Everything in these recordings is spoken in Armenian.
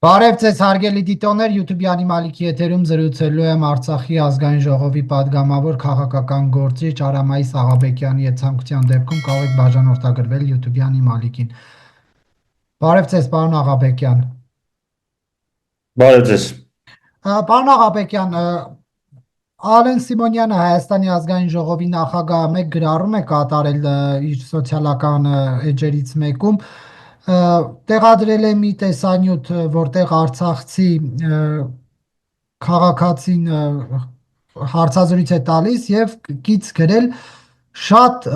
Բարև ձեզ հարգելի դիտողներ, YouTube-յանի Մալիքի եթերում զրուցելու եմ Արցախի ազգային ժողովի падգամավոր քաղաքական գործիչ Արամայիս Աղաբեկյանի հետ ցանկության դեպքում կարող եք բաժանորդագրվել YouTube-յանի Մալիկին։ Բարև ձեզ, պարոն Աղաբեկյան։ Բարև ձեզ։ Պարոն Աղաբեկյան, Ալեն Սիմոնյանը Հայաստանի ազգային ժողովի նախագահը մեկ գրառում է կատարել իր սոցիալական էջերից մեկում տեղադրել է մի տեսանյութ, որտեղ արցախցի քաղաքացին հարցազրույց է տալիս եւ կից գրել շատ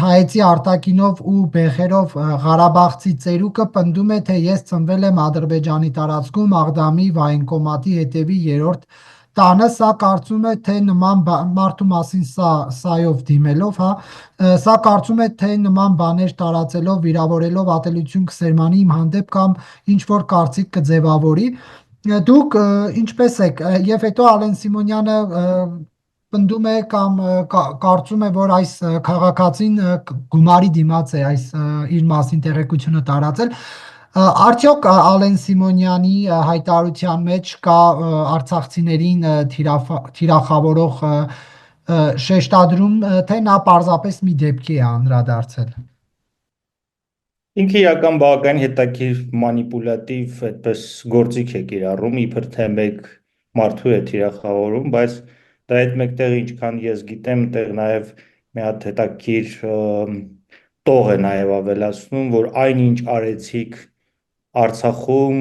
հայեցի արտակինով ու բեխերով Ղարաբաղցի ծերուկը պնդում է, թե ես ծնվել եմ Ադրբեջանի տարածքում Աղդամի վայնկոմատի հետևի 3-րդ տանը, սա կարծում է, թե նման մարդու մասին սայով դիմելով, սա կարծում է, թե նման բաներ տարածելով, վիրավորելով ատելություն կսերմանի իմ հանդեպ կամ ինչ-որ կարծիք կձևավորի, դուք ինչպես եք, եւ հետո Ալեն Սիմոնյանը պնդում է կամ կարծում է, որ այս քաղաքացին գումարի դիմաց է այս իր մասին տեղեկությունը տարածել, արդյոք Ալեն Սիմոնյանի հայտարարության մեջ կա արցախցիներին թիրախավորող շեշտադրում, թե նա պարզապես մի դեպքի է անդրադարձել։ Ինքը իրական բավական հետաքրքիր մանիպուլատիվ այդպես գործիք է կիրառում, իբր թե մեկ մարդու է թիրախավորում, բայց դա այդ մեկտեղ ինչքան ես գիտեմ, այդտեղ նաև մի հատ հետաքրքիր տող է նաև ավելացնում, որ այնինչ արեցիք Արցախում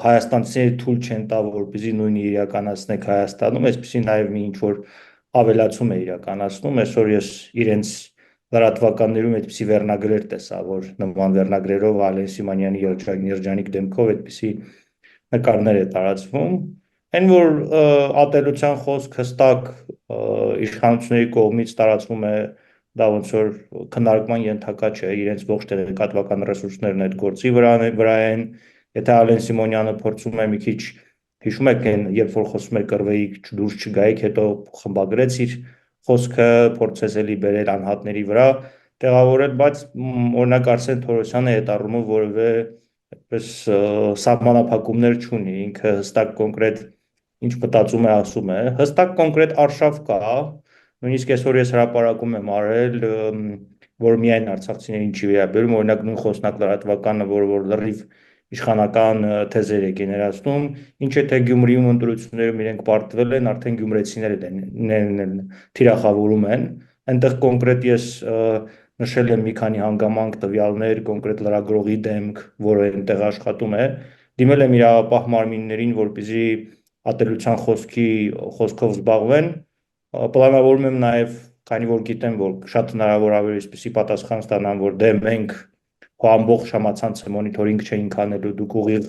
հայաստանցիները թույլ չեն տա, որպեսզի նույնը իրականացնեք Հայաստանում, այսպեսի նաև մի ինչ-որ ավելացում է իրականացնում, այսօր ես իրենց լրատվականներում այդպիսի վերնագրեր տեսա, որ նման վերնագրերով Ալեն Սիմոնյանի երջանիկ դեմքով այդպիսի նկարներ է տարածվում, այն որ ատելության խոսք հստակ իշխանությունների կողմից տարածվում է, դա ոնց որ քննարկման ենթակա չէ, իրենց ողջ տեղեկատվական ռեսուրսներն այդ գործի վրա են, եթե Ալեն Սիմոնյանը փորձում է մի քիչ հիշում եք, երբ որ խոսում էր կռվեիք դուրս չգայիք, հետո խմբագրեց իր խոսքը, փորձեց էլի բերել անհատների վրա տեղավորել, բայց օրինակ Արսեն Թորոսյանը այդ առումով որևէ այդպես սահմանափակումներ չունի, ինքը հստակ կոնկրետ ինչ մտածում է, ասում է, հստակ կոնկրետ արշավ կա, նույնիսկ այսօր ես հրապարակում եմ արել, որ միայն արցախցիներին չի վերաբերում, օրինակ նույն խոսնակ լրատվականը, որ լրիվ իշխանական թեզեր է գեներացնում, ինչ է թե Գյումրիում ընտրություններում իրենք պարտվել են, արդեն գյումրեցիները թիրախավորում են, այնտեղ կոնկրետ ես նշել եմ մի քանի հանգամանք տվյալներ, կոնկրետ լրագրողի դեմք, որը այնտեղ աշխատում է, դիմել եմ իրավապահ մարմիններին, որպեսզի ատելության խոսքով զբաղվեն, պլանավորում եմ նաև, քանի որ գիտեմ, որ շատ հնարավոր ավելի այսպեսի պատասխան ստանամ, որ դե մենք ամբողջ համացանցը մոնիտորինգ չէինք անելու, դուք ուղիղ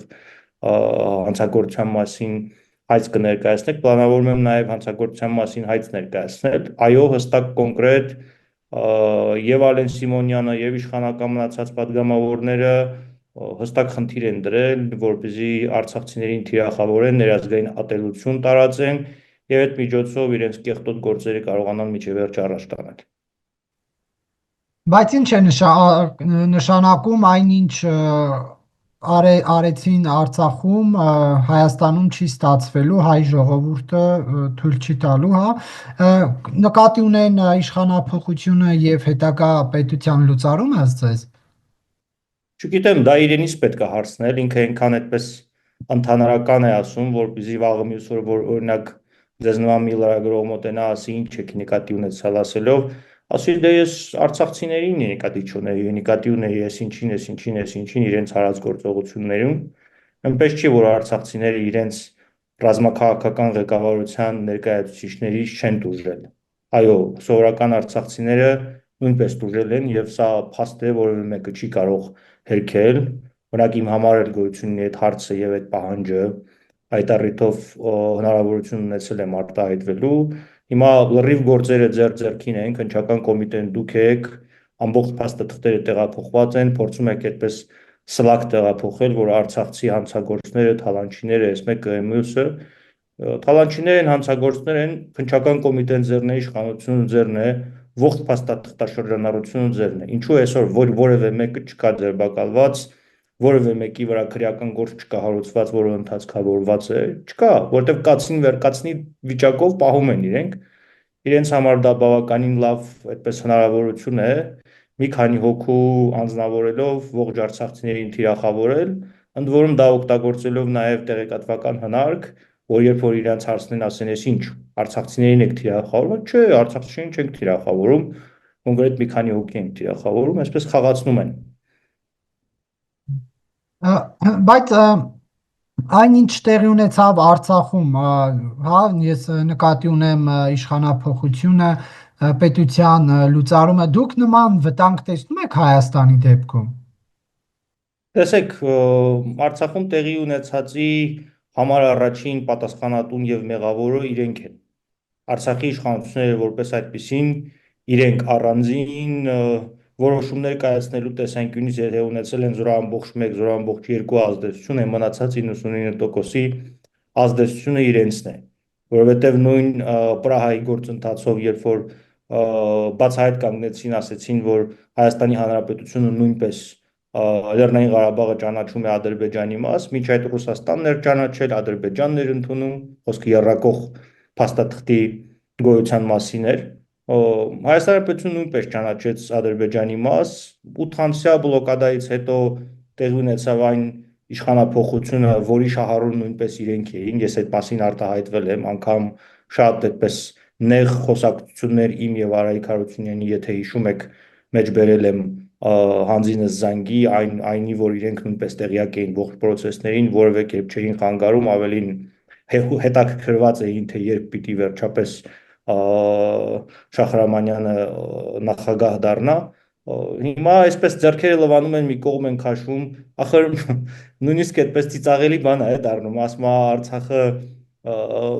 հանցագործության մասին հայց կներկայացնեք, պլանավորում եմ նաև հանցագործության մասին հայց ներկայացնել, այո, հստակ կոնկրետ եւ Ալեն Սիմոնյանը եւ իշխանական մնացած падգամավորները հստակ խնդիր են դրել, որպեսզի արցախցիներին թիրախավորեն, ներազգային ատելություն տարածեն եւ այդ միջոցով իրենց կեղտոտ գործերը կարողանան միջև վերջ առաջ տանել։ Բայց ինչ է նշանակում այնինչ արեցին Արցախում, Հայաստանում չի ստացվելու, հայ ժողովուրդը թույլ չի տալու, նկատի ունեն իշխանափոխությունը եւ հետագա պետության լուծարումը ձեզ։ Չգիտեմ, դա իրենից պետք է հարցնել, ինքը այնքան այդպես ընդհանրական է ասում, որպեսզի վաղը մյուս օր որ օրինակ ձեզ նման մի լրագրող մոտենա, ասի ինչ եք նկատի ունեցալ ասելով, ասի դե ես արցախցիներին նկատի չունեի, նկատի ունեի ես ինչին իրենց հարած գործողություններում, այնպես չի, որ արցախցիները իրենց ռազմաքաղաքական ղեկավարության ներկայացուցիչներից չեն տուժել։ Այո, սովորական արցախցիները նույնպես տուժել են եւ սա փաստ է, որևէ մեկը չի կարող հերքել, օրինակ իմ համար էլ գոյություն ունի այդ հարցը եւ այդ պահանջը, այդ առիթով հնարավորություն ունեցել եմ արտահայտվելու, հիմա լրիվ գործերը ձեռքին են, քննչական կոմիտեն դուք եք, ամբողջ փաստաթղթերը տեղափոխված են, փորձում եք այդպես սլակ տեղափոխել, որ արցախցի հանցագործները, թալանչիները, այս մեկը մյուսը, թալանչիներ են, հանցագործներ են, քննչական կոմիտեն ձեռն է, իշխանությունը ձեռն է, ողջ փաստաթղթաշրջանառությունը ձեռն է, ինչու այսօր որևէ մեկը չկա ձերբակալված, որևէ մեկի վրա քրեական գործ չկա հարուցված, որը ընթացքավորված է, չկա, որտեվ կացին վերկացնի վիճակով պահում են իրենց համար դա բավականին լավ այդպես հնարավորություն է մի քանի հոգու անձնավորելով ողջ արցախցիներին թիրախավորել, ընդ որում դա օգտագործելով նաև տեղեկատվական հնարք, որ երբ որ իրանց հարցնեն ասեն, ես ինչ, արցախցիներին եք թիրախավորում, չէ, արցախցիներին չենք թիրախավորում, կոնկրետ մի քանի հոգի ենք թիրախավորում, այսպես խաղացնում են։ Բայց այն ինչ տեղի ունեցավ Արցախում, հա, ես նկատի ունեմ իշխանափոխությունը, պետության լուծարումը, դուք նման վտանգ տեսնում եք Հայաստանի դեպքում։ Տեսեք, Արցախում տեղի ունեցածի համար առաջին պատասխանատուն եւ մեղավորը իրենք են։ Արցախի իշխանությունները որպես այդպեսին իրենք առանձին որոշումներ կայացնելու տեսանկյունից եթե ունեցել են 0.1, 0.2 ազդեցություն, են մնացած 99%-ի ազդեցությունը իրենցն է, որովհետև նույն Պրահայի գործընթացով, երբ որ բացահայտ կանգնեցին, ասեցին, որ Հայաստանի Հանրապետությունը նույնպես Լեռնային Ղարաբաղը ճանաչում է Ադրբեջանի մաս, միջ այդ Ռուսաստանն էր ճանաչել, Ադրբեջանն էր ընդունում, խոսքը եռակող փաստաթղթի գոյության մասին էր։ Հայաստանի պետությունը նույնպես ճանաչեց Ադրբեջանի մաս, 8-ամսյա բլոկադայից հետո տեղի ունեցավ այն իշխանափոխությունը, որի շահառուն նույնպես իրենք էին, ես այդ մասին արտահայտվել եմ, անգամ շատ այդպես նեղ խոսակցություններ իմ եւ Արայիկ Հարությունյանի, եթե հիշում եք, մեջ բերել եմ հանձինս զանգի, այնի, որ իրենք նույնպես տեղյակ էին ողջ process-ներին, որևէ կերպ չէին խանգարում, ավելին հետաքրքրված էին, թե երբ պիտի վերջապես Շախրամանյանը նախագահ դառնա, հիմա այսպես ձեռքերը լվանում են մի կողմ են քաշում, ախր նույնիսկ այդպես ծիծաղելի բան է դառնում, ասում Արցախը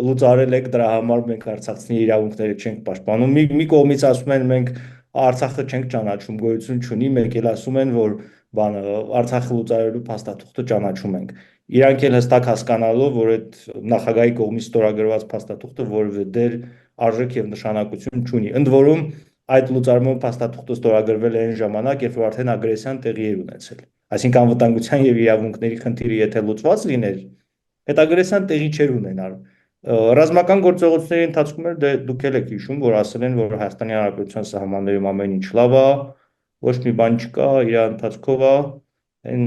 լուծարել եք, դրա համար մենք արցախցիների իրավունքները չենք պաշտպանում, մի կողմից ասում են մենք Արցախը չենք ճանաչում, գոյություն չունի, մեկ էլ ասում են, որ բանը Արցախը լուծարելու փաստաթուղթը ճանաչում ենք։ Իրանք էլ հստակ հասկանալով, որ այդ նախագահի կողմից ստորագրված փաստաթուղթը որևէ դեր արժեք եւ նշանակություն չունի։ Ընդ որում այդ լուծարման փաստաթուղթը ստորագրվել է այն ժամանակ, երբ որ արդեն ագրեսիան տեղի էր ունեցել։ Այսինքն անվտանգության եւ իրավունքների խնդիրը եթե լուծված լիներ, այդ ագրեսիան տեղի չէր ունենալ։ Ռազմական գործողությունների ընթացքում էլ դուք եք հիշում, որ ասել են, որ Հայաստանի Հանրապետության սահմաններում ամեն ինչ լավ է, ոչ մի բան չկա, իր ընթացքով է, այն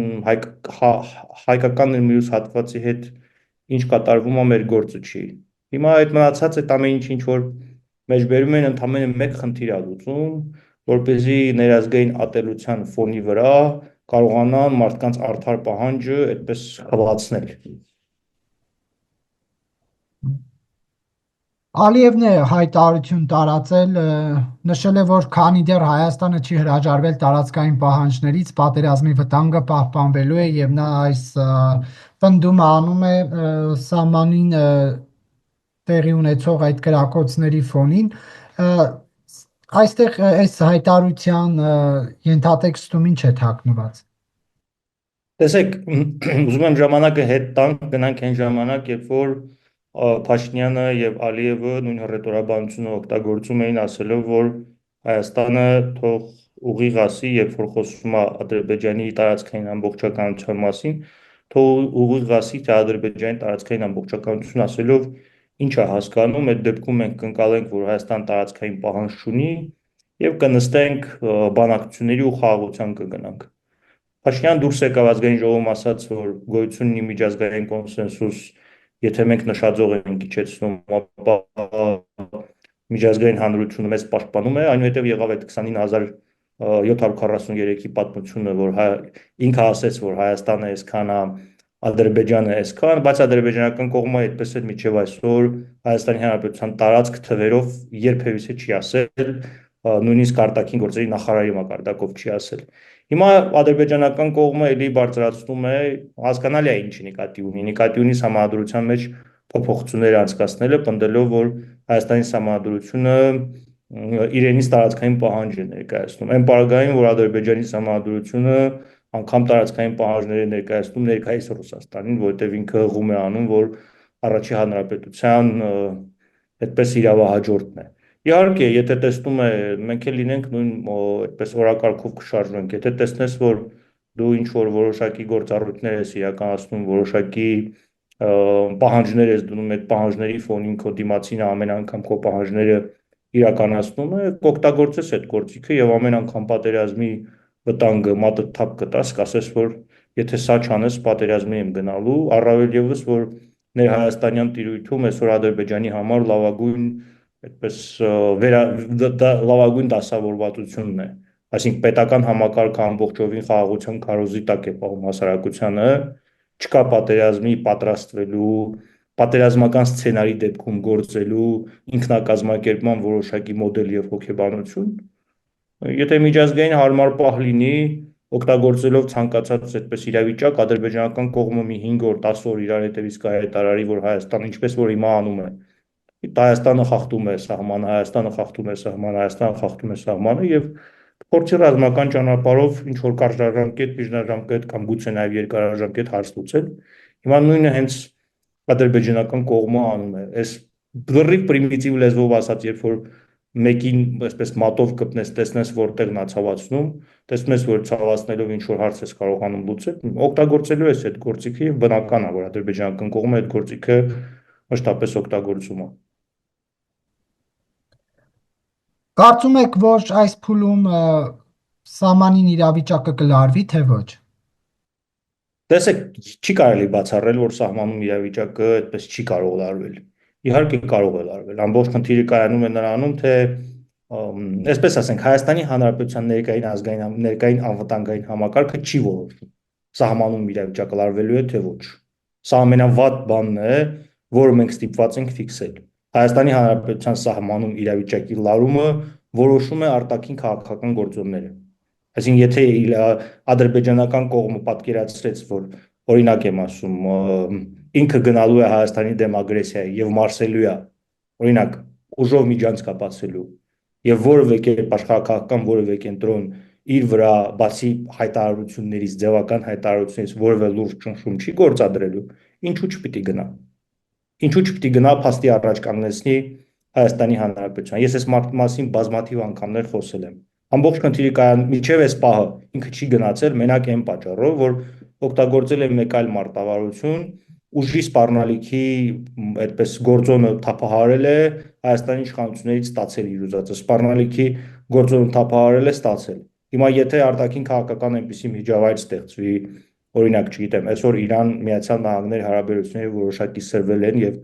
հայկական մյուս հատվածի հետ ինչ կատարվում է մեր գործը չի։ Հիմա այդ մնացած այդ ամեն ինչ որ մեջբերում են ընդամենը մեկ խնդիր է լուծում, որպեսզի ներազգային ատելության ֆոնի վրա կարողանան մարդկանց արդար պահանջը այդպես խլացնել։ Ալիևն է հայտարարություն տարածել, նշել է, որ քանի դեռ Հայաստանը չի հրաժարվել տարածքային պահանջներից, պատերազմի վտանգը պահպանվելու է եւ նա այս պնդումը անում է սահմանին տեղի ունեցող այդ կրակոցների ֆոնին։ Այստեղ այս հայտարարության ենթատեքստում ինչ է թաքնված։ Տեսեք, ուզում եմ ժամանակը հետ տանք, գնանք այն ժամանակ, երբ որ Փաշինյանը եւ Ալիևը նույն հռետորաբանությունը օգտագործում էին ասելով, որ Հայաստանը թող ուղիղ ասի, երբ որ խոսում է Ադրբեջանի տարածքային ամբողջականության մասին, թող ուղիղ ասի, թե Ադրբեջանի տարածքային ամբողջականություն ասելով ինչ է հասկանում, այդ դեպքում մենք կընկալենք, որ Հայաստան տարածքային պահանջ չունի եւ կնստենք բանակցությունների ու խաղաղության կգնանք։ Փաշինյան դուրս եկավ ազգային ժողովում ասաց, որ գոյություն ունի միջազգային կոնսենսուս, եթե մենք նշաձող ենք իջեցնում, ապա միջազգային հանրությունը մեզ պաշտպանում է, այնուհետև եղավ այդ 29743-ի պատմությունը, որ ինքը ասեց, որ Հայաստանը այսքան է, Ադրբեջանը այսքան, բայց ադրբեջանական կողմը այդպես էլ միջև այսօր Հայաստանի Հանրապետության տարածք թվերով երբևիցե չի ասել, նույնիսկ արտաքին գործերի նախարարի մակարդակով չի ասել։ Հիմա ադրբեջանական կողմը էլի բարձրացնում է, հասկանալի է ինչի նկատի ունի։ Նկատի ունի համանդրության մեջ փոփոխություններ անցկացնելը, պնդելով, որ Հայաստանի համանդրությունը իրենից տարածքային պահանջ է ներկայացնում։ Այն պարագային, որ Ադրբեջանի համանդրությունը անգամ տարածքային պահանջներ է ներկայացնում ներկայիս Ռուսաստանին, որտեղ ինքը հղում է անում, որ առաջի հանրապետության այդպես իրավահաջորդն է։ Իհարկե, եթե տեսնում է, մենք էլ լինենք նույն այդպես օրակարգով կշարժվենք, եթե տեսնես, որ դու ինչ որ որոշակի գործառույթներ ես իրականացնում, որոշակի պահանջներ ես դնում, այդ պահանջների ֆոնին քո դիմացինը ամեն անգամ քո պահանջները իրականացնում է, կօգտագործես այդ գործիքը եւ ամեն անգամ պատերազմի վտանգը մատը թափ կտաս, կասես, որ եթե սա չանես, պատերազմի եմ գնալու, առավել եւս, որ ներհայաստանյան տիրույթում այսօր Ադրբեջանի համար լավագույն այդպես լավագույն դասավորվածությունն է, այսինքն պետական համակարգը ամբողջովին խաղաղության քարոզի տակ է պահում հասարակությանը, չկա պատերազմի պատրաստվելու, պատերազմական սցենարի դեպքում գործելու ինքնակազմակերպման որոշակի մոդել եւ հոգեբանություն, եթե միջազգային հարմար պահ լինի, օգտագործելով ցանկացած այդպես իրավիճակ, ադրբեջանական կողմը մի 5 օր, 10 օր իրար հետևից կհայտարարի, որ Հայաստանը ինչպես որ հիմա անում է, Հայաստանը խախտում է սահմանը, Հայաստանը խախտում է սահմանը, Հայաստանը խախտում է սահմանը եւ փորձի ռազմական ճանապարհով ինչ որ կարճաժամկետ, միջնաժամկետ կամ գուցե նաեւ երկարաժամկետ հարց լուծել։ Հիմա նույնը հենց ադրբեջանական կողմը անում է։ Այս լրիվ պրիմիտիվ լեզվով ասած, երբ որ մեկին այսպես մատով կպնես, տեսնես որտեղ նա ցավացնում, տեսնում ես, որ ցավացնելով ինչ որ հարց ես կարողանում լուծել, օգտագործելու ես այդ գործիքը եւ բնական է, որ ադրբեջանական կողմը այդ գործիքը մշտապես օգտագործում է։ Կարծում եք, որ այս փուլում սահմանին իրավիճակը կլարվի, թե ոչ։ Տեսեք, չի կարելի բացառել, որ սահմանում իրավիճակը այդպես չի կարող լարվել։ Իհարկե կարող է լարվել։ Ամբողջ խնդիրը կայանում է նրանում, թե այսպես ասենք, Հայաստանի Հանրապետության ներկային անվտանգային համակարգը չի որոշում սահմանում իրավիճակը լարվելու է, թե ոչ։ Սա ամենավատ բանն է, որը մենք ստիպված ենք ֆիքսել։ Հայաստանի Հանրապետության սահմանում իրավիճակի լարումը որոշում է արտաքին քաղաքական գործոնները։ Այսինքն, եթե ադրբեջանական կողմը պատկերացրեց, որ օրինակ եմ ասում, ինքը գնալու է Հայաստանի դեմ ագրեսիայի եւ մարսելու է, օրինակ, ուժով միջանցք ապացելու եւ որևէ կերպ աշխարհակաղակական որևէ կենտրոն իր վրա բացի հայտարարություններից, ձևական հայտարարություններից որևէ լուրջ ճնշում չի գործադրելու, ինչու չպիտի գնա։ Ինչու չպիտի գնա փաստի առաջ կանգնեցնի Հայաստանի Հանրապետության։ Ես այս մասին բազմաթիվ անգամներ խոսել եմ։ Ամբողջ խնդիրը կան միջև այս պահը ինքը չի գնացել մենակ այն պատճառով, որ օգտագործել է մեկ այլ մարտավարություն, ուժի սպառնալիքի այդպես գործոնը թափահարել է Հայաստանի իշխանություններից ստացել իր ուզածը, սպառնալիքի գործոնը թափահարել է ստացել։ Հիմա եթե արտաքին քաղաքական այնպիսի միջավայր ստեղծվի, օրինակ, չգիտեմ, այսօր Իրան-Միացյալ Նահանգների հարաբերությունները որոշակի սրվել են եւ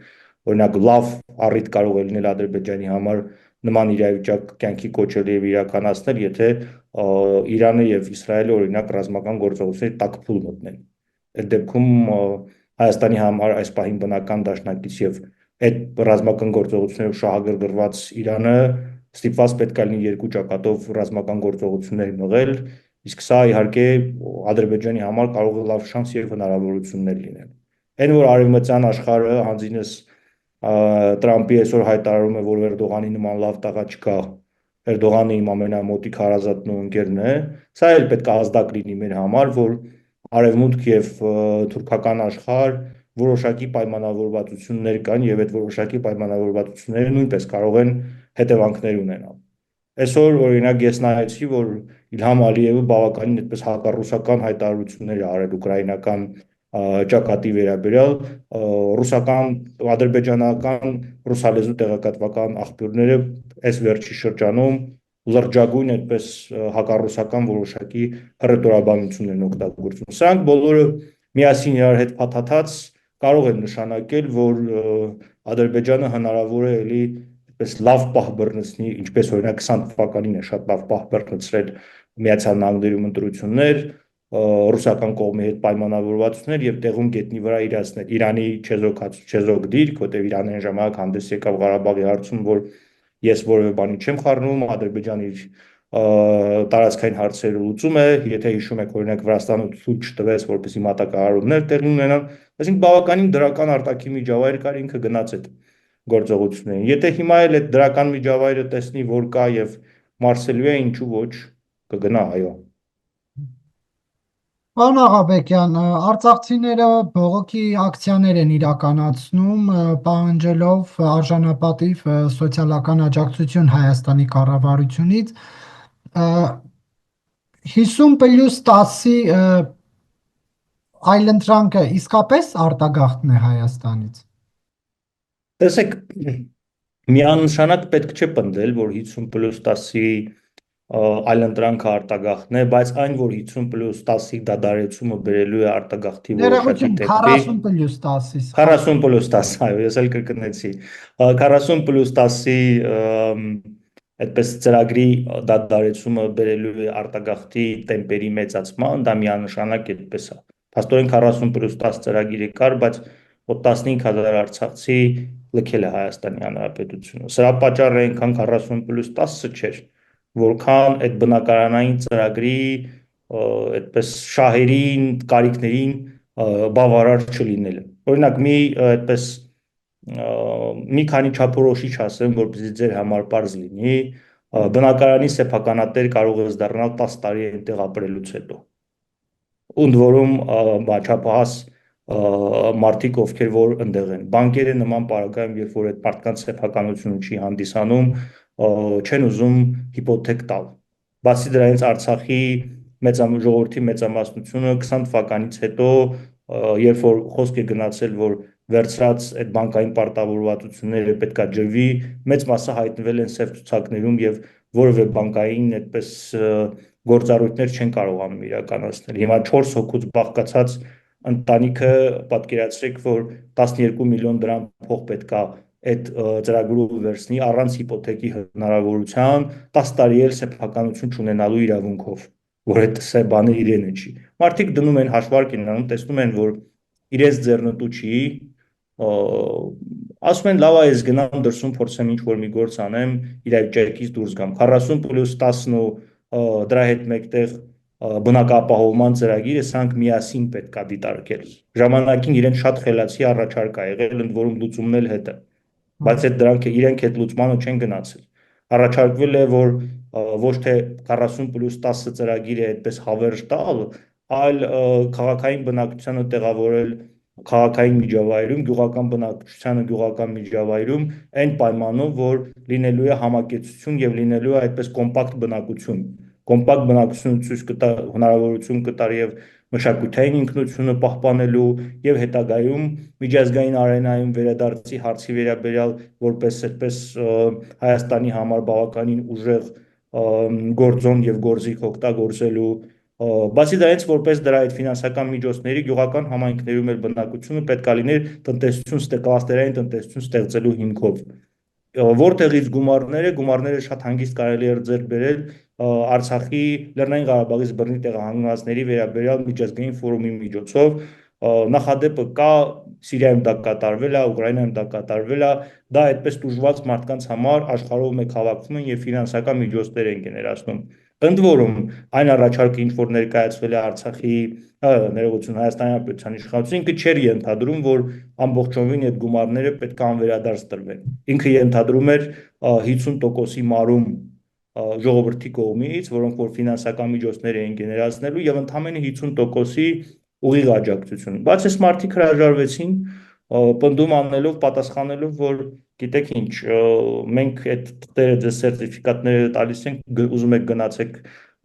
օրինակ լավ առիթ կարող է լինել Ադրբեջանի համար նման իրավիճակ կյանքի կոչել եւ իրականացնել, եթե Իրանը եւ Իսրայելը օրինակ ռազմական գործողությունների տակ փուլ մտնեն։ Այդ դեպքում Հայաստանի համար այս պահին բնական դաշնակից եւ այդ ռազմական գործողություններով շահագրգռված Իրանը ստիպված պետք է լինի երկու ճակատով ռազմական գործողություններ մղել, իսկ սա իհարկե Ադրբեջանի համար կարող է լավ շանս եւ հնարավորություններ լինել։ Այն որ արևմտյան աշխարհը հանձինս Տրամպի այսօր հայտարարում է, որ Էրդողանի նման լավ տղա չկա, Էրդողանը իմ ամենամոտիկ հարազատն ու ընկերն է, սա էլ պետք է ազդակ լինի մեր համար, որ արևմուտք եւ թուրքական աշխարհ որոշակի պայմանավորվածություններ կան եւ այդ որոշակի պայմանավորվածությունները նույնպես կարող են հետևանքներ ունենալ։ Այսօր օրինակ ես նայեցի, որ Իլհամ Ալիևը բավականին այդպես հակառուսական հայտարարություններ է արել ուկրաինական ճակատի վերաբերյալ, ռուսական, ադրբեջանական ռուսալեզու տեղեկատվական աղբյուրները այս վերջի շրջանում լրջագույն այդպես հակառուսական որոշակի հռետորաբանություն են օգտագործում։ Սրանք բոլորը միասին իրար հետ փաթաթած կարող են նշանակել, որ Ադրբեջանը հնարավոր է էլի այդպես լավ պահ բռնցնի, ինչպես օրինակ 20 թվականին է շատ լավ պահ բռնցրել Միացյալ Նահանգներում ընտրություններ, ռուսական կողմի հետ պայմանավորվածություններ եւ տեղում գետնի վրա իրացնել Իրանի չեզոք դիրք, որտեղ Իրանը այն ժամանակ հանդես եկավ Ղարաբաղի հարցում, որ ես որևէ բանի չեմ խառնում, Ադրբեջանը իր տարածքային հարցերը լուծում է, եթե հիշում եք օրինակ Վրաստանը ցույց տվեց, որպեսզի մատակարարումներ տեղի ունենան, այսինքն բավականին դրական արտաքին միջավայր կար, ինքը գնաց այդ գործողություններին։ Եթե հիմա էլ այդ դրական միջավայրը տեսնի, որ կա եւ մարսելու է, ինչու ոչ, կգնա, այո։ Պարոն Աղաբեկյան, արցախցիները բողոքի ակցիաներ են իրականացնում, պահանջելով արժանապատիվ սոցիալական աջակցություն Հայաստանի կառավարությունից։ 50+10-ի այլընտրանքը իսկապես արտագաղթն է Հայաստանից։ Տեսեք, միանշանակ պետք չէ պնդել, որ 50+10-ի այլընտրանքը արտագաղթն է, բայց այն, որ 50+10-ի դադարեցումը բերելու է արտագաղթի որոշակի Ներողություն, տեմպի, 40+10-ի 40+10, այո, ես էլ կրկնեցի, 40+10-ի այդպես ծրագրի դադարեցումը բերելու է արտագաղթի տեմպերի մեծացման, դա միանշանակ այդպես է։ Փաստորեն 40+10 ծրագիրը կար, բայց որ 15,000 արցախցի լքել է Հայաստանի Հանրապետությունը։ Սրա պատճառը այնքան 40+10-ը չէր, որքան այդ բնակարանային ծրագրի այդպես շահերին, կարիքներին բավարար չլինելը։ Օրինակ այդպես մի քանի չափորոշիչ ասեմ, որպեսզի ձեր համար պարզ լինի, բնակարանի սեփականատեր կարող է դառնալ 10 տարի այնտեղ ապրելուց հետո։ Ընդ որում չափահաս մարդիկ, ովքեր որ ընդեղ են։ Բանկերը նման պարագայում, երբ որ այդ մարդկանց սեփականությունը չի հանդիսանում, չեն ուզում հիպոթեք տալ։ Բացի դրանից Արցախի ժողովրդի մեծամասնությունը 20 թվականից հետո, երբ որ խոսք է գնացել, որ վերցրած այդ բանկային պարտավորվածությունները պետքա ջրվի, մեծ մասը հայտնվել են սև ցուցակներում եւ որևէ բանկային այդպես գործառույթներ չեն կարողանում իրականացնել։ Հիմա 4 հոգուց բաղկացած ընտանիքը պատկերացրեք, որ 12 միլիոն դրամ փող պետքա այդ ծրագրով վերցնի առանց հիպոթեկի հնարավորության 10 տարի էլ սեփականություն չունենալու իրավունքով, որ այդ բանը իրենը չի։ Մարդիկ դնում են հաշվարկ են անում, տեսնում են, որ իրենց ձեռնտու չի, ասում են լավ է, ես գնամ դրսում փորձեմ ինչ որ մի գործ անեմ, իր ճերկից դուրս գամ։ 40+10-ն ու դրա հետ մեկտեղ բնակապահովման ծրագիրը սրանք միասին պետք է դիտարկել։ Ժամանակին իրեն շատ խելացի առաջարկ ա եղել, ընդ որում լուծումն էլ հետը, բայց այդ դրանք իրենք այդ լուծմանը չեն գնացել։ Առաջարկվել է, որ ոչ թե 40+10 ծրագիրը այդպես հավերժ տալ, այլ քաղաքային բնակչությանը տեղավորել քաղաքային միջավայրում, գյուղական բնակչությանը գյուղական միջավայրում այն պայմանով, որ լինելու է համակեցություն եւ լինելու է այդպես կոմպակտ բնակություն։ Կոմպակտ բնակությունը ցույց կտա հնարավորություն կտար եւ մշակութային ինքնությունը պահպանելու եւ հետագայում միջազգային արենայում վերադարձի հարցի վերաբերյալ որպես այդպես Հայաստանի համար բավականին ուժեղ գործոն եւ գործիք օգտագործելու բացի դրանից որպես դրա այդ ֆինանսական միջոցների գյուղական համայնքներում էլ բնակությունը պետք է լիներ տնտեսություն կլաստերային տնտեսություն ստեղծելու հիմքով որտեղից գումարները շատ հանգիստ կարելի էր ձեռք բերել Արցախի Լեռնային Ղարաբաղից բռնի տեղահանվածների վերաբերյալ միջազգային ֆորումի միջոցով նախադեպը կա Սիրիայում դա կատարվել է, Ուկրաինայում դա կատարվել է, դա այդպես տուժված մարդկանց համար աշխարհում եք հավաքվում են եւ ֆինանսական միջոցներ են գեներացնում։ Ընդ որում այն առաջարկը ինչ որ ներկայացվել է Արցախի ներողություն Հայաստանի Հանրապետության իշխանությունը ինքը չէր ենթադրում, որ ամբողջովին այդ գումարները պետք է անվերադարձ տրվեն։ Ինքը ենթադրում էր 50%-ի մարում ժողովրդի կողմից, որոնք որ ֆինանսական միջոցներ էին գեներացնելու եւ ընդամենը 50%-ի ուղիղ աջակցություն։ Բայց այս մարդիկ հրաժարվեցին պնդում անելով, պատասխանելով, որ գիտեք ինչ, մենք այդ տերը ձեզ սերտիֆիկատները տալիս ենք, ուզում եք գնացեք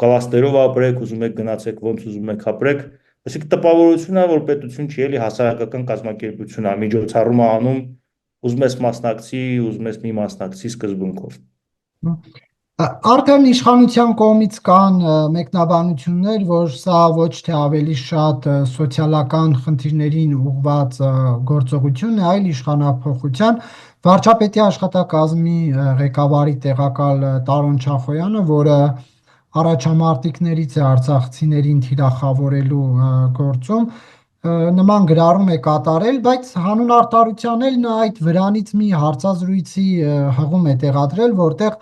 կլաստերով ապրեք, ուզում եք գնացեք ոնց ուզում եք ապրեք, այսինքն տպավորությունն է, որ պետություն չի էլի հասարակական կազմակերպություն է, միջոցառում է անում, ուզում ես մասնակցի, ուզում ես մի մասնակցի սկզբունքով։ Արդեն իշխանության կողմից կան մեկնաբանություններ, որ սա ոչ թե ավելի շատ սոցիալական խնդիրներին ուղղված գործողություն է, այլ իշխանափոխության վարչապետի աշխատակազմի ղեկավարի տեղակալ Տարոն Չախոյանը, որը առաջամարտիկներից է արցախցիներին թիրախավորելու գործում, նման գրառում է կատարել, բայց հանուն արդարության էլ նա այդ վրանից մի հարցազրույցի հղում է տեղադրել, որտեղ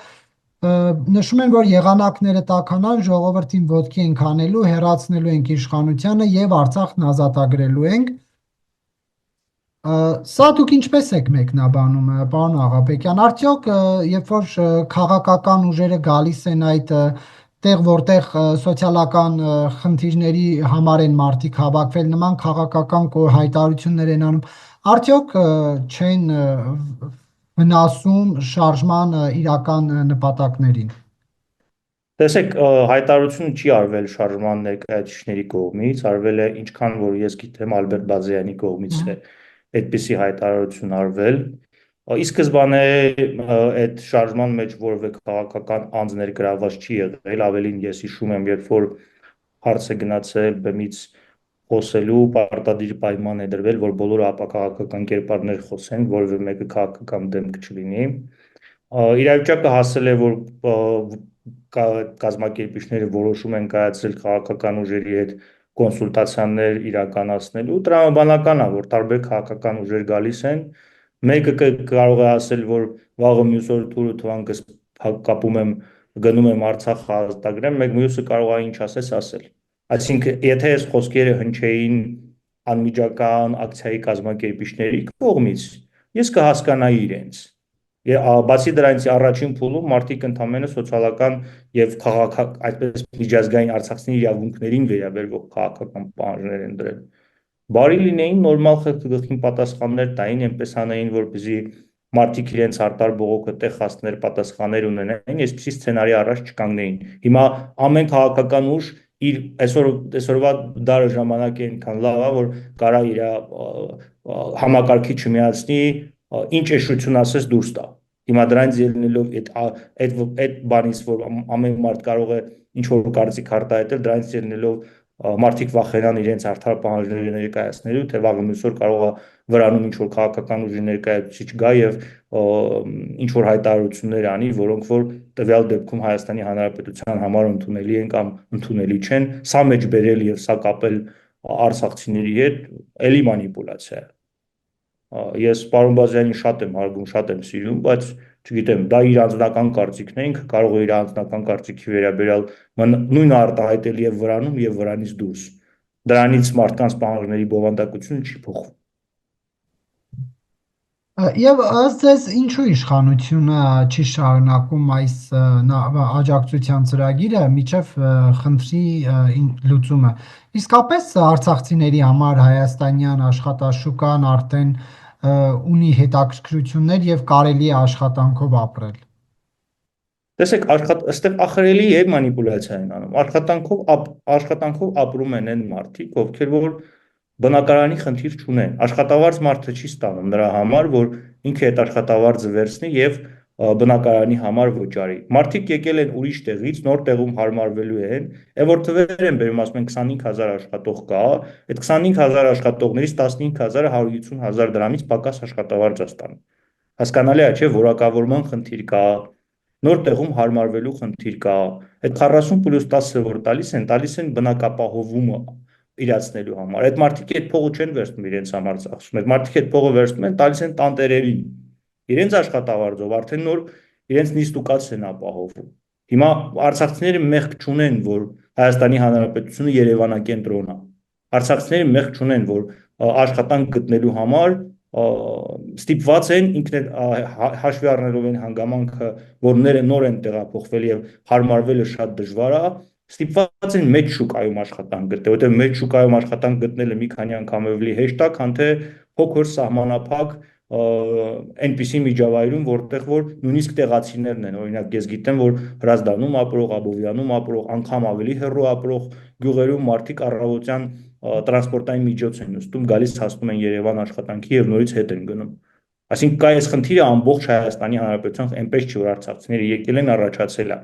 նշում են, որ եղանակները տաքանան, ժողովրդին ոտքի ենք անելու, հեռացնելու ենք իշխանությանը եւ Արցախն ազատագրելու ենք։ Սա դուք ինչպես եք մեկնաբանում, պարոն Աղաբեկյան, արդյոք երբ որ քաղաքական ուժերը գալիս են այդ տեղ, որտեղ սոցիալական խնդիրների համար են մարդիկ հավաքվել, նման քաղաքական հայտարարություններ են անում, արդյոք չեն վնասում շարժման իրական նպատակներին։ Տեսեք, հայտարարությունը չի արվել շարժման ներկայացուցիչների կողմից, արվել է ինչքան որ ես գիտեմ Ալբերտ Բազարյանի կողմից է այդպիսի հայտարարություն արվել։ Ի սկզբանե այդ շարժման մեջ որևէ քաղաքական անձ ներգրավված չի եղել, ավելին ես հիշում եմ, երբ որ հարց է գնացել բեմից խոսելու պարտադիր պայման է դրվել, որ բոլոր ապակաղակական կերպարներ խոսեն, որևէ մեկը քաղաքական դեմք չլինի։ Իրավիճակը հասել է, որ կազմակերպիչները որոշում են կայացրել քաղաքական ուժերի հետ կոնսուլտացիաներ իրականացնելու։ Տրամաբանական է, որ տարբեր քաղաքական ուժեր գալիս են։ Մեկը կարող է ասել, որ վաղը մյուս օր թուրը թվանքս կապում եմ, գնում եմ Արցախ ազատագրեմ, մեկ մյուսը կարող է ինչ ասես ասել։ Այսինքն, եթե այս խոսքերը հնչեին անմիջական ակցիայի կազմակերպիչների կողմից, ես կհասկանայի իրենց։ Բացի դրանից առաջին փուլում մարդիկ ընդամենը սոցիալական եւ այդպես միջազգային արցախցիների իրավունքներին վերաբերող քաղաքական պահանջներ են դրել։ Բարի լինեին նորմալ խղճին պատասխաններ տային, այնպես անեին, որպեսզի մարդիկ իրենց արտար բողոքը տեղ հասցներ պատասխաններ ունենային, այսպիսի սցենարի առաջ չկանգնեին։ Հիմա ամեն քաղաքական ուժ իր այսօրվա դարը ժամանակ է այնքան լավ է, որ կարա իր համակարգի չմիացնի, ինչ էշություն ասես դուրս տա։ Հիմա դրանից ելնելով այդ բանից, որ ամեն մարդ կարող է ինչ որ կարծիք արտահայտել, դրանից ելնելով մարդիկ վախենան իրենց արդար պահանջները ներկայացնելու, թե վաղը մյուս օր կարող է վրանում ինչ որ քաղաքական ուժի ներկայացուցիչ գա եւ ինչ որ հայտարարություններ անի, որոնք որ տվյալ դեպքում Հայաստանի Հանրապետության համար ընդունելի են կամ ընդունելի չեն, սա մեջբերել եւ սա կապել արցախցիների հետ, էլի մանիպուլյացիա է։ Ես պարոն Բազյանին շատ եմ հարգում, շատ եմ սիրում, բայց չգիտեմ, դա իր անձնական կարծիքն է, ինքը կարող է իր անձնական կարծիքի վերաբերյալ նույնը արտահայտել եւ վրանում եւ վրանից դուրս։ Դրանից մարդկանց պահանջների բովանդակությունը չի փոխվում։ Եվ ըստ ձեզ ինչու իշխանությունը չի շարունակում այս աջակցության ծրագիրը միջև խնդրի լուծումը։ Իսկապես արցախցիների համար հայաստանյան աշխատաշուկան արդեն ունի հետաքրքրություններ եւ կարելի է աշխատանքով ապրել։ Տեսեք, այստեղ ախրելի է մանիպուլյացիա են անում։ Աշխատանքով ապրում են այն մարդիկ, ովքեր որ բնակարանի խնդիր չունեն։ Աշխատավարձ մարդը չի ստանում նրա համար, որ ինքը այդ աշխատավարձը վերցնի եւ բնակարանի համար վճարի։ Մարդիկ եկել են ուրիշ տեղից, նոր տեղում հարմարվելու են, եւ որ թվեր են բերում, ասում են 25000 աշխատող կա, այդ 25000 աշխատողներից 15000-ը 150,000 դրամից պակաս աշխատավարձ է ստանում։ Հասկանալի է, չէ՞, որակավորման խնդիր կա, նոր տեղում հարմարվելու խնդիր կա։ Այդ 40+10-ը որ տալիս են բնակապահովումը իրացնելու համար։ Այդ մարդիկ այդ փողը չեն վերցնում իրենց համար ծախսում։ Այդ մարդիկ այդ փողը վերցնում են, տալիս են տանտերերին։ Իրենց աշխատավարձով արդեն նոր իրենց նիստուկաց են ապահովում։ Հիմա արցախցիները մեղք չունեն, որ Հայաստանի Հանրապետությունը Երևանակենտրոն է։ Արցախցիները մեղք չունեն, որ աշխատանք գտնելու համար ստիպված են ինքն հաշվի առնելով այն հանգամանքը, որ նոր են տեղափոխվել եւ հարմարվելը շատ դժվար է, ստիպված են մեծ շուկայում աշխատանք գտնել, որտեղ մեծ շուկայում աշխատանք գտնելը մի քանի անգամ ավելի հեշտ է, քան թե փոքր սահմանափակ այնպիսի միջավայրում, որտեղ որ նույնիսկ տեղացիներն են, օրինակ ես գիտեմ, որ Հրազդանում ապրող, Աբովյանում ապրող, անգամ ավելի հեռու ապրող գյուղերում մարդիկ առավոտյան տրանսպորտային միջոց են նստում, գալիս հասնում են Երևան աշխատանքի եւ նորից հետ են գնում։ Այսինքն կա այս խնդիրը ամբողջ Հայաստանի Հանրապետության այնպես չի որ արցախցիները եկել են առաջացել է։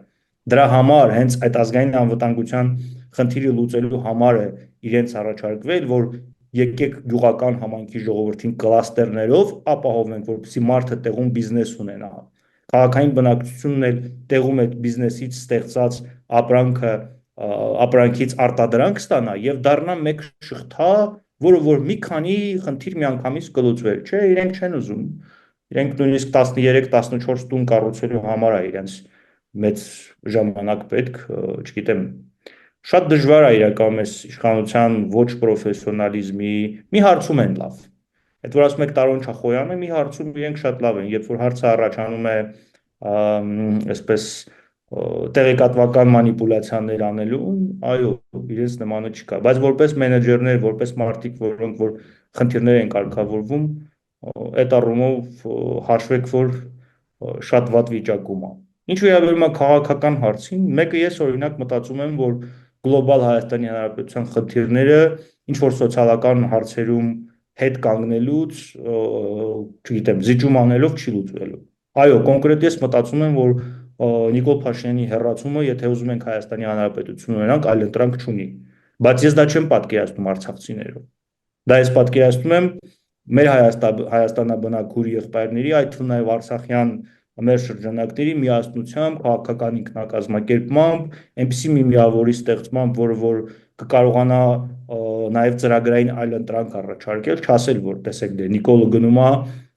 Դրա համար հենց այդ ազգային անվտանգության խնդիրը լուծելու համար է իրենց առաջարկվել, որ եկեք գյուղական համայնքի ժողովրդին կլաստերներով ապահովենք, որպեսզի մարդը տեղում բիզնես ունենա։ Քաղաքային բնակչությունն էլ տեղում այդ բիզնեսից ստեղծած ապրանքից արտադրանք ստանա եւ դառնա մեկ շղթա, որը որ մի քանի խնդիր միանգամից կլուծվեր, չէ, իրենք չեն ուզում։ Իրենք նույնիսկ 13-14 տուն կառուցելու համար է իրենց մեծ ժամանակ պետք, չգիտեմ, շատ դժվար է իրականում այս իշխանության ոչ պրոֆեսիոնալիզմի մի հարցում են լավ։ Այդ որ ասում եք Տարոն Չախոյանը, մի հարցում իրենք շատ լավ են, երբ որ հարցը առաջանում է այսպես տեղեկատվական մանիպուլյացիաներ անելու, այո, իրենց նմանը չկա, բայց որպես մենեջերներ, որպես մարդիկ, որոնք որ խնդիրներ են կարգավորվում, այդ առումով հաշվեք, որ շատ վատ վիճակում է։ Ինչ վերաբերում է քաղաքական հարցին, մեկը ես օրինակ մտածում եմ, որ գլոբալ Հայաստանի Հանրապետության խնդիրները ինչ որ սոցիալական հարցերում հետ կանգնելուց, չգիտեմ, զիջում անելով չի լուծվելու։ Այո, կոնկրետ ես մտածում եմ, որ Նիկոլ Փաշինյանի հեռացումը, եթե ուզում ենք Հայաստանի Հանրապետություն ունենանք, այլ ընտրանք չունի։ Բայց ես դա չեմ պատկերացնում արցախցիներով։ Դա ես պատկերացնում եմ մեր Հայաստանաբնակ քույր եղբայրների, այդ թվում նաև արցախյան մեր շրջանակների միասնությամբ, քաղաքական ինքնակազմակերպմամբ, այնպիսի մի միավորի ստեղծմամբ, որ կկարողանա նաև ծրագրային այլ ընտրանք առաջարկել, չասել, որ տեսեք, դե Նիկոլը գնում է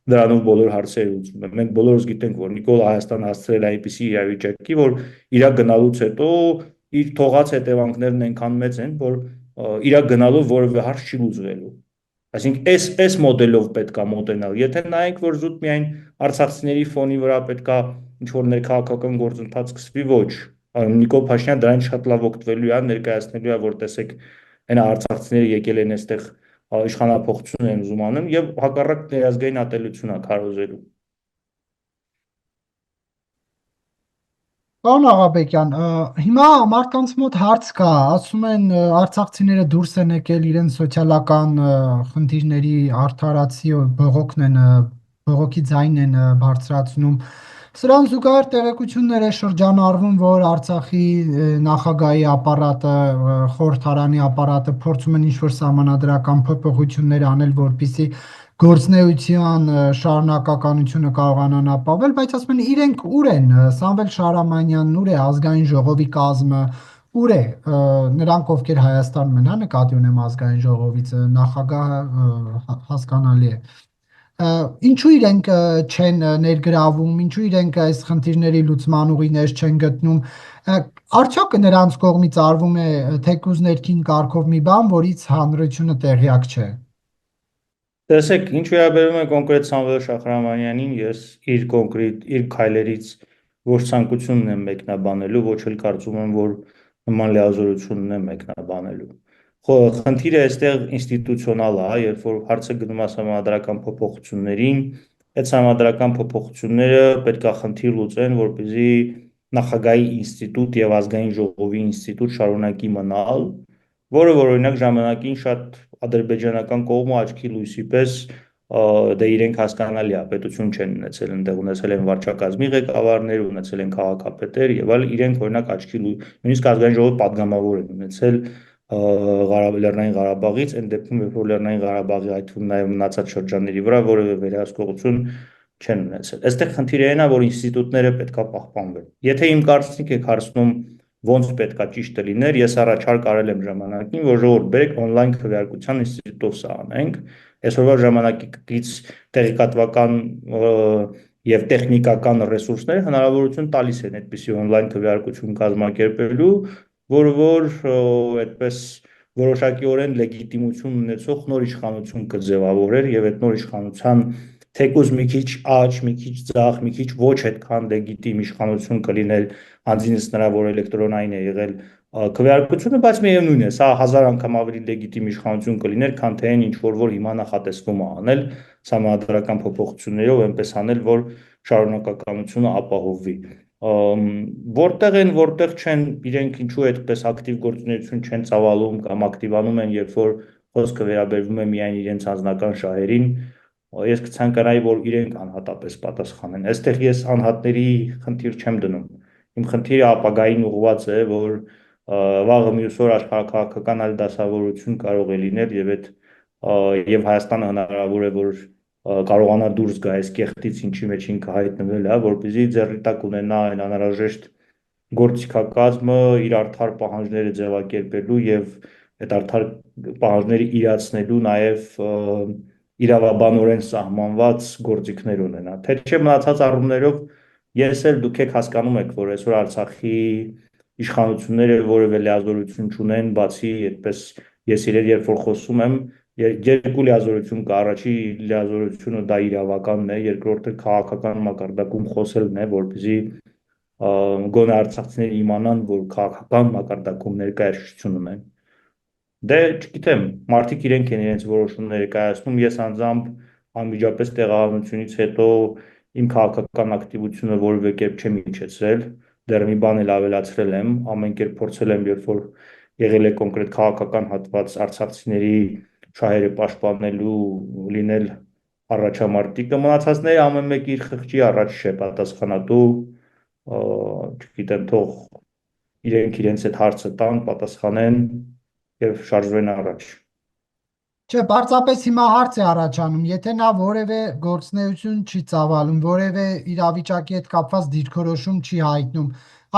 դրանով բոլոր հարցերը լուծվում են։ Մենք բոլորս գիտենք, որ Նիկոլը Հայաստան հասցրել է այնպիսի իրավիճակի, որ իր գնալուց հետո իր թողած հետևանքներն այնքան մեծ են, որ իր գնալով որևէ հարց չի լուծվելու։ Այսինքն այս մոդելով պետքա մոտենալ։ Եթե նայենք, որ զուտ միայն արցախցիների ֆոնի վրա պետքա ինչ որ ներքաղաքական գործընթաց սկսվի, ոչ։ Նիկոլ Փաշինյանը դրանից շատ լավ օգտվելու է, ներկայացնելու է, որ տեսեք, այնա արցախցիները եկել են այստեղ իշխանափոխություն են ուզում անեն եւ հակառակ ներազգային ատելություն է քարոզելու։ Պարոն Աղաբեկյան, հիմա մարդկանց մոտ հարց կա, ասում են արցախցիները դուրս են եկել իրենց սոցիալական խնդիրների արդարացի բողոքն են, բողոքի ձայն են բարձրացնում։ Սրան զուգահեռ տեղեկություններ է շրջանառվում, որ Արցախի նախագահի ապարատը, խորհրդարանի ապարատը փորձում են ինչ-որ սահմանադրական փոփոխություններ անել, որպիսի գործնեության շարունակականությունը կարողանան ապավել, բայց ասում են իրենք ուր են, Սամվել Շահրամանյանն ուր է, ազգային ժողովի կազմը ուր է, նրանք ովքեր Հայաստանում են, հա, նկատի ունեմ ազգային ժողովից, նախագահը հասկանալի է։ Ինչու իրենք չեն ներգրավում, ինչու իրենք այս խնդիրների լուծման ուղիներ չեն գտնում, արդյոք նրանց կողմից արվում է թեկուզ ներքին կարգով մի բան, որից հանրությունը տեղյակ չէ։ Տեսեք, ինչ վերաբերում է կոնկրետ Սամվել Շահրամանյանին, ես իր կոնկրետ իր քայլերից ոչ ցանկությունն եմ մեկնաբանելու, ոչ էլ կարծում եմ, որ նման լիազորությունն է մեկնաբանելու։ Խնդիրը այստեղ ինստիտուցիոնալ է, երբ որ հարցը գնում է համադրական փոփոխություններին, այդ համադրական փոփոխությունները պետք է խնդիր լուծեն, որպեսզի նախագահի ինստիտուտ եւ ազգային ժողովի ինստիտուտ շարունակի մնալ, որը որ օրինակ ժամանակին շատ ադրբեջանական կողմը աչքի լույսի պես դե իրենք հասկանալի է, պետություն չեն ունեցել, այնտեղ ունեցել են վարչակազմի ղեկավարներ, ունեցել են քաղաքապետեր եւ այլ, իրենք օրինակ աչքի նույնիսկ ազգային ժողովի падգամավոր են ունեցել Լեռնային Ղարաբաղից, այն դեպքում երբ որ Լեռնային Ղարաբաղի այդ թվում նաեւ մնացած շրջանների վրա որևէ վերահսկողություն չեն ունեցել։ Այստեղ խնդիրը այն է, որ ինստիտուտները պետքա պահպանվեն։ Եթե իմ կարծիք եք հարցնում ոնց պետքա ճիշտը լիներ, ես առաջարկ արել եմ ժամանակին, որ ժողովուրդ բերեք on-line քվեարկության ինստիտուտով սա անենք։ Այսօրվա ժամանակից տեղեկատվական եւ տեխնիկական ռեսուրսները հնարավորություն տալիս են այդպիսի on-line քվեարկություն կազմակերպելու, որը որ այդպես որոշակիորեն լեգիտիմություն ունեցող նոր իշխանություն կձևավորեր եւ այդ նոր իշխանության թեկուզ մի քիչ աճ, մի քիչ ձախ, մի քիչ ոչ այդքան լեգիտիմ իշխանություն կլիներ անձինս նրա որ էլեկտրոնային է եղել քվեարկությունը, բայց միևնույն է, սա 1000 անգամ ավելի լեգիտիմ իշխանություն կլիներ, քան թե այն ինչ որ հիմա նախատեսվում է անել համադրական փոփոխություններով, այնպես անել, որ շարունակականությունը ապահովվի։ Որտեղ են, որտեղ չեն, իրենք ինչու այդպես ակտիվ գործունեություն չեն ծավալում կամ ակտիվանում են, երբ որ խոսքը վերաբերվում է միայն իրենց անձնական շահերին, ես կցանկանայի, որ իրենք անհատապես պատասխանեն։ Այստեղ ես անհատների խնդիր չեմ դնում։ Իմ խնդիրը ապագային ուղղված է, որ վաղը մյուս օր աշխարհակաղակական այլ դասավորություն կարող է լինել եւ այդ եւ Հայաստանը հնարավոր է, որ կարողանա դուրս գա այս կեղտից, ինչի մեջ ինքը հայտնվել է, որպեսզի ձեռի տակ ունենա այն անհրաժեշտ գործիքակազմը իր արդար պահանջները ձևակերպելու եւ այդ արդար պահանջները իրացնելու նաեւ իրավաբանորեն սահմանված գործիքներ ունենա։ Թե չէ մնացած առումներով ես էլ դուք եք հասկանում եք, որ այսօր Արցախի իշխանությունները որևէ լիազորություն չունեն, բացի այդպես ես իրեր երբ որ խոսում եմ, երկու լիազորություն կա, առաջի լիազորությունը դա իրավականն է, երկրորդը քաղաքական մակարդակում խոսելն է, որպեսզի գոնե արցախցիները իմանան, որ քաղաքական մակարդակում ներկայացություն ունեն։ Դե չգիտեմ, մարդիկ իրենք են իրենց որոշումները կայացնում, ես անձամբ անմիջապես տեղահանությունից հետո իմ քաղաքական ակտիվությունը որևէ կերպ չեմ իջեցրել, դեռ մի բան էլ ավելացրել եմ, ամեն կերպ փորձել եմ, երբ որ եղել է կոնկրետ քաղաքական հատված արցախցիների շահերը պաշտպանելու լինել առաջամարտիկը, մնացածները ամեն մեկ իր խղճի առաջ չէ պատասխանատու, չգիտեմ, թող իրենք իրենց այդ հարցը տան, պատասխանեն եւ շարժվեն առաջ։ Չէ, պարզապես հիմա հարց է առաջանում, եթե նա որևէ գործունեություն չի ծավալում, որևէ իրավիճակի հետ կապված դիրքորոշում չի հայտնում,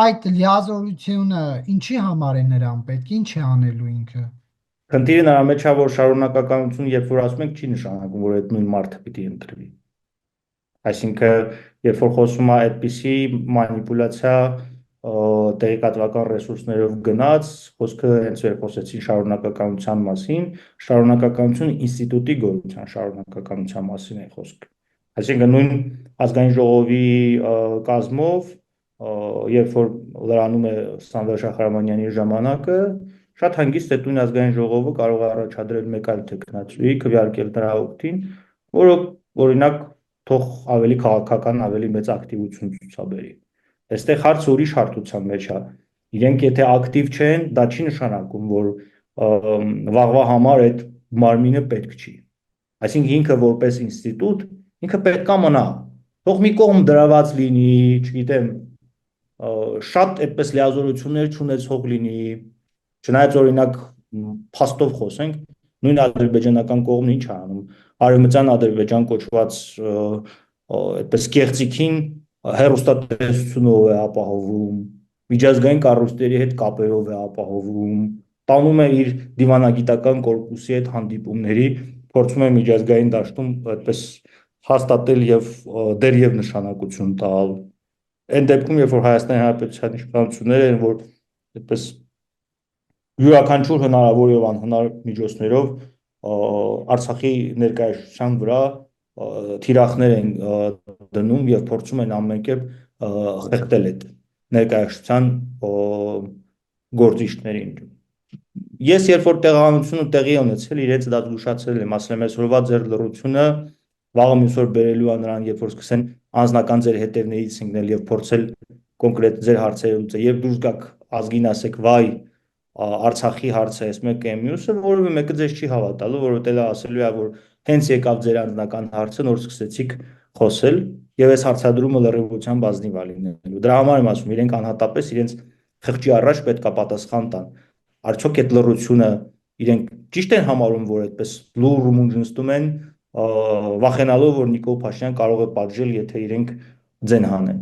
այդ լիազորությունը ինչի համար է նրան պետք, ինչ է անելու ինքը։ Խնդիրը նրա մեջ է, որ շարունակականություն, երբ որ ասում ենք, չի նշանակում, որ այդ նույն մարդը պիտի ընտրվի։ Այսինքն, երբ որ խոսում է այդպիսի մանիպուլյացիա տեղեկատվական ռեսուրսներով գնաց, խոսքը հենց էր խոսեցին շարունակականության մասին, շարունակականություն ինստիտուտի գոյության շարունակականության մասին է խոսքը։ Այսինքն նույն ազգային ժողովի կազմով, երբ որ լրանում է Սամվել Շահրամանյանի ժամանակը, շատ հանգիստ այդ նույն ազգային ժողովը կարող է առաջադրել մեկ այլ թեկնածուի, քվեարկել նրա օգտին, որը օրինակ թող ավելի քաղաքական, ավելի մեծ ակտիվություն ցուցաբերի։ Այստեղ հարցը ուրիշ հարթության մեջ է։ Իրենք եթե ակտիվ չեն, դա չի նշանակում, որ վաղվա համար այդ մարմինը պետք չի։ Այսինքն ինքը որպես ինստիտուտ, ինքը պետք է մնա։ Թող մի կողմ դրված լինի, չգիտեմ, շատ այդպես լիազորություններ չունեցող լինի, չնայած օրինակ փաստով խոսենք, նույն ադրբեջանական կողմն ինչ է անում, արևմտյան Ադրբեջան կոչված այդպես կեղծիքին հեռուստատեսությունով է ապահովում, միջազգային կառույցների հետ կապերով է ապահովում, տանում է իր դիվանագիտական կորպուսի հետ հանդիպումների, փորձում է միջազգային դաշտում այդպես հաստատել եւ դեր եւ նշանակություն տալ։ Այն դեպքում, երբ որ Հայաստանի Հանրապետության իշխանությունները են, որ այդպես յուրաքանչյուր հնարավոր եւ անհնար միջոցներով Արցախի ներկայացության վրա թիրախներ են դնում եւ փորձում են ամեն կերպ խեղդել այդ ներկայացության գործիչներին։ Ես երբ որ տեղանությունը տեղի ունեցել, իրենց դա զգուշացրել եմ, ասել եմ, այսօրվա ձեր լռությունը վաղը մյուս օր բերելու է նրան, երբ որ սկսեն անձնական ձեր հետևներից ընկնել եւ փորձել կոնկրետ ձեր հարցերը լուծել, եւ դուրս գաք ազգին ասեք, վայ, Արցախի հարցը էս մեկը է մյուսը, որովհետեւ մեկը ձեզ չի հավատալու, որովհետեւ ասելու է, որ հենց եկավ ձեր անձնական հարցը, նոր սկսեցիք խոսել եւ այս հարցադրումը լրիվությամբ ազնիվ է լինելու։ Դրա համար եմ ասում, իրենք անհատապես իրենց խղճի առաջ պետքա պատասխան տան։ Արդյոք այդ լռությունը իրենք ճիշտ են համարում, որ այդպես լուր ու մունջնստում են, վախենալով, որ Նիկոլ Փաշինյան կարող է պատժել, եթե իրենք ձեն հանեն։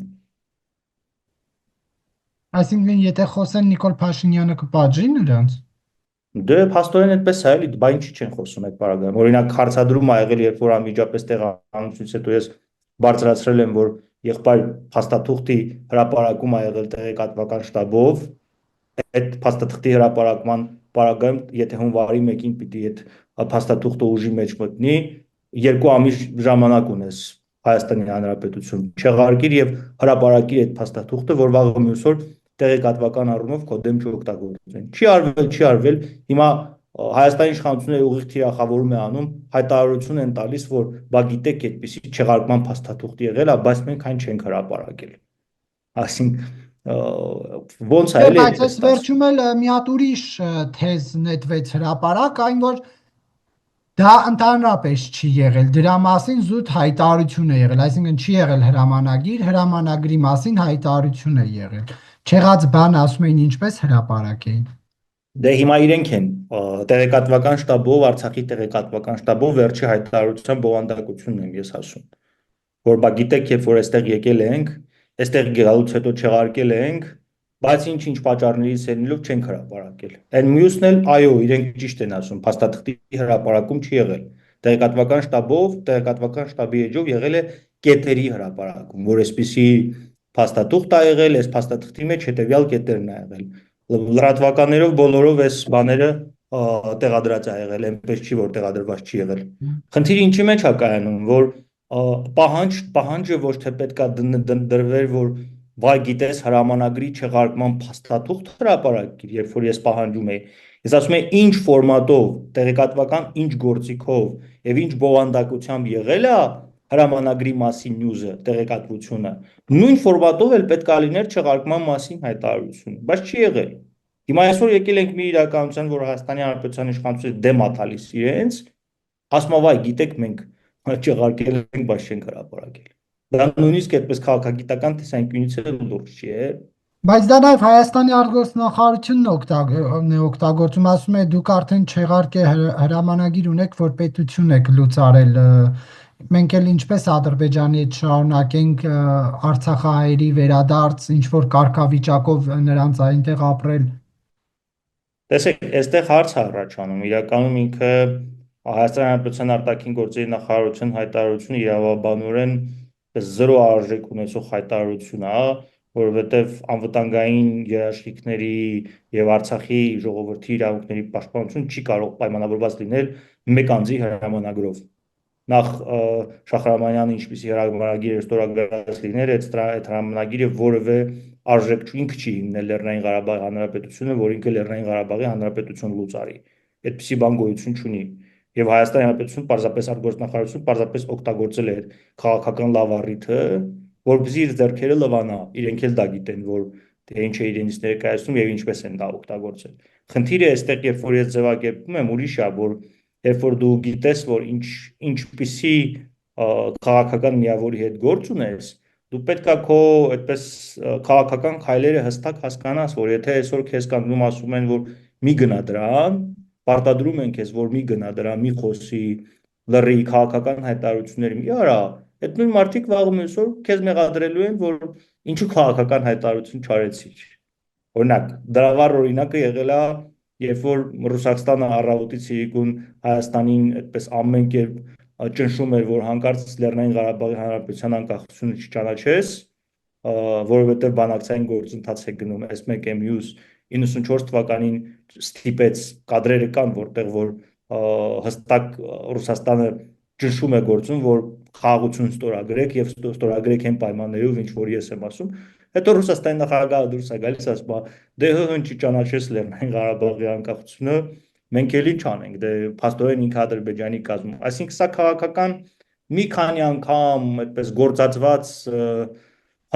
Այսինքն, եթե խոսեն Նիկոլ Փաշինյանը կպատժի նրանց։ Դե փաստորեն այդպես է, էլի, բա ինչի չեն խոսում այդ բaragայում։ Օրինակ հարցադրում ա եղել, երբ որ անմիջապես տեղանությունից հետո ես բարձրացրել եմ, որ եղբայր փաստաթուղթի հրապարակում ա եղել տեղեկատվական շտաբով, այդ փաստաթղթի հրապարակման բaragայում, եթե հունվարի 1-ին պիտի այդ փաստաթուղթը ուժի մեջ մտնի, 2 ամիս ժամանակ ունես Հայաստանի Հանրապետություն չեղարկիր եւ հրապարակիր այդ փաստաթուղթը, որ վաղը մյուս օր տեղեկատվական առումով քո դեմ չօգտագործեն։ Չի արվել, հիմա Հայաստանի իշխանությունները ուղիղ թիրախավորում է անում, հայտարարություն են տալիս, որ բա գիտեք, այդպիսի չեղարկման փաստաթուղթ եղել է, բայց մենք այն չենք հրապարակել։ Այսինքն ոնց է էլի։ Բայց այս վերջում էլ մի հատ ուրիշ թեզ նետվեց հրապարակ, այն որ դա ընդհանրապես չի եղել, դրա մասին զուտ հայտարարություն է եղել, այսինքն չի եղել հրամանագիր, հրամանագրի մասին հայտարարություն է եղել։ Չեղած բան ասում էին ինչպես հրապարակեին։ Դե հիմա իրենք են տեղեկատվական շտաբով, Արցախի տեղեկատվական շտաբով վերջի հայտարարության բովանդակությունն եմ ես ասում, որ բա գիտեք, երբ որ այստեղ եկել ենք, այստեղ գալուց հետո չեղարկել ենք, բայց ինչ պատճառներից ելնելով չենք հրապարակել։ Այն մյուսն էլ, այո, իրենք ճիշտ են ասում, փաստաթղթի հրապարակում չի եղել։ Տեղեկատվական շտաբով, տեղեկատվական շտաբի էջով եղել է կետերի հրապարակում, որ այսպիսի փաստաթուղթ ա եղել, այս փաստաթղթի մեջ հետեւյալ կետերն ա եղել։ Լրատվականներով բոլորով այս բաները տեղադրած ա եղել, այնպես չի, որ տեղադրված չի եղել։ Խնդիրը ինչի մեջ ա կայանում, որ պահանջը ոչ թե պետքա դրվեր, որ վայ գիտես հրամանագրի չեղարկման փաստաթուղթ հրապարակիր, երբ որ ես պահանջում եի։ Ես ասում եմ ինչ ֆորմատով, տեղեկատվական ինչ գործիքով եւ ինչ բովանդակությամբ եղել է, հրամանագրի մասին նյուզը, տեղեկատվությունը, նույն ֆորմատով էլ պետք է լիներ չեղարկման մասին հայտարարությունը, բայց չի եղել։ Հիմա այսօր եկել ենք մի իրականության, որ Հայաստանի Հանրապետության իշխանությունը դեմ է տալիս իրենց, ասում է, վայ, գիտեք, մենք չեղարկել ենք, բայց չենք հրապարակել։ Դա նույնիսկ այդպես քաղաքագիտական տեսանկյունից էլ լուրջ չի է։ Բայց դա նաև Հայաստանի արտգործնախարարությունն է օգտագործում, ասում է դուք արդեն չեղարկե հրամանագիր ունեք, որ պետություն եք լուծարել։ Մենք էլ ինչպես Ադրբեջանի հետ շարունակենք Արցախահայերի վերադարձ, ինչ որ կարգավիճակով նրանց այնտեղ ապրել։ Տեսեք, այստեղ հարց է առաջանում։ Իրականում ինքը Հայաստանի Հանրապետության արտաքին գործերի նախարարության հայտարարությունը իրավաբանորեն զրո արժեք ունեցող հայտարարություն է, որովհետև անվտանգային երաշխիքների եւ Արցախի ժողովրդի իրավունքների պաշտպանություն չի կարող պայմանավորված լինել մեկ անձի հրամանագրով։ Նախ Շախրամանյանը ինչպիսի հրամանագիր էր ստորագրած լիներ, այդ հրամանագիրը որևէ արժեք ինքը չի հիմնել Լեռնային Ղարաբաղի Հանրապետությունը, որ ինքը Լեռնային Ղարաբաղի Հանրապետություն լուծարի։ Այդպիսի բան գոյություն չունի։ Եվ Հայաստանի Հանրապետություն պարզապես արտգործնախարարություն պարզապես օգտագործել է այդ քաղաքական լավ առիթը, որպեսզի իր ձեռքերը լվանա։ Իրենք էլ դա գիտեն, որ թե ինչ է իրենից ներկայացնում եւ ինչպես են դա օգտագործել։ Խնդիրը այստեղ, երբ որ ես ձևակերպում եմ, ուրիշ է, որ երբ որ դու գիտես, որ ինչպիսի քաղաքական միավորի հետ գործ ունես, դու պետք է քո այդպես քաղաքական քայլերը հստակ հասկանաս, որ եթե այսօր քեզ կանգնում ասում են, որ մի գնա դրան, պարտադրում են քեզ, որ մի գնա դրան, մի խոսի, լռի քաղաքական հայտարարություններ մի արա, այդ նույն մարդիկ վաղը այսօր քեզ մեղադրելու են, որ ինչու քաղաքական հայտարարություն չարեցիր։ Օրինակ, դրա վառ օրինակը եղել է, երբ որ Ռուսաստանը առավոտից իրիկուն Հայաստանին այդպես ամեն կերպ ճնշում էր, որ հանկարծ Լեռնային Ղարաբաղի Հանրապետության անկախությունը չճանաչես, որովհետև բանակցային գործընթաց է գնում S1M-յուս 94 թվականին ստիպեց կադրերը կան, որտեղ որ հստակ Ռուսաստանը ճնշում է գործում, որ խաղաղություն ստորագրեք եւ ստորագրեք այն պայմաններով, ինչ որ ես եմ ասում։ Հետո Ռուսաստանի նախագահը դուրս է գալիս, ասում է. «Դե հը չճանաչես Լեռնային Ղարաբաղի անկախությունը, մենք էլ ինչ անենք, դե փաստորեն ինքը Ադրբեջանի կազմում»։ Այսինքն սա քաղաքական մի քանի անգամ այդպես գործածված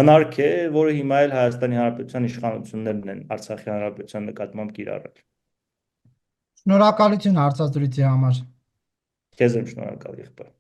հնարք է, որը հիմա էլ Հայաստանի Հանրապետության իշխանություններն են Արցախի Հանրապետության նկատմամբ կիրառել։ Շնորհակալություն հարցազրույցի համար։ Քեզ եմ շնորհակալ, եղբայր։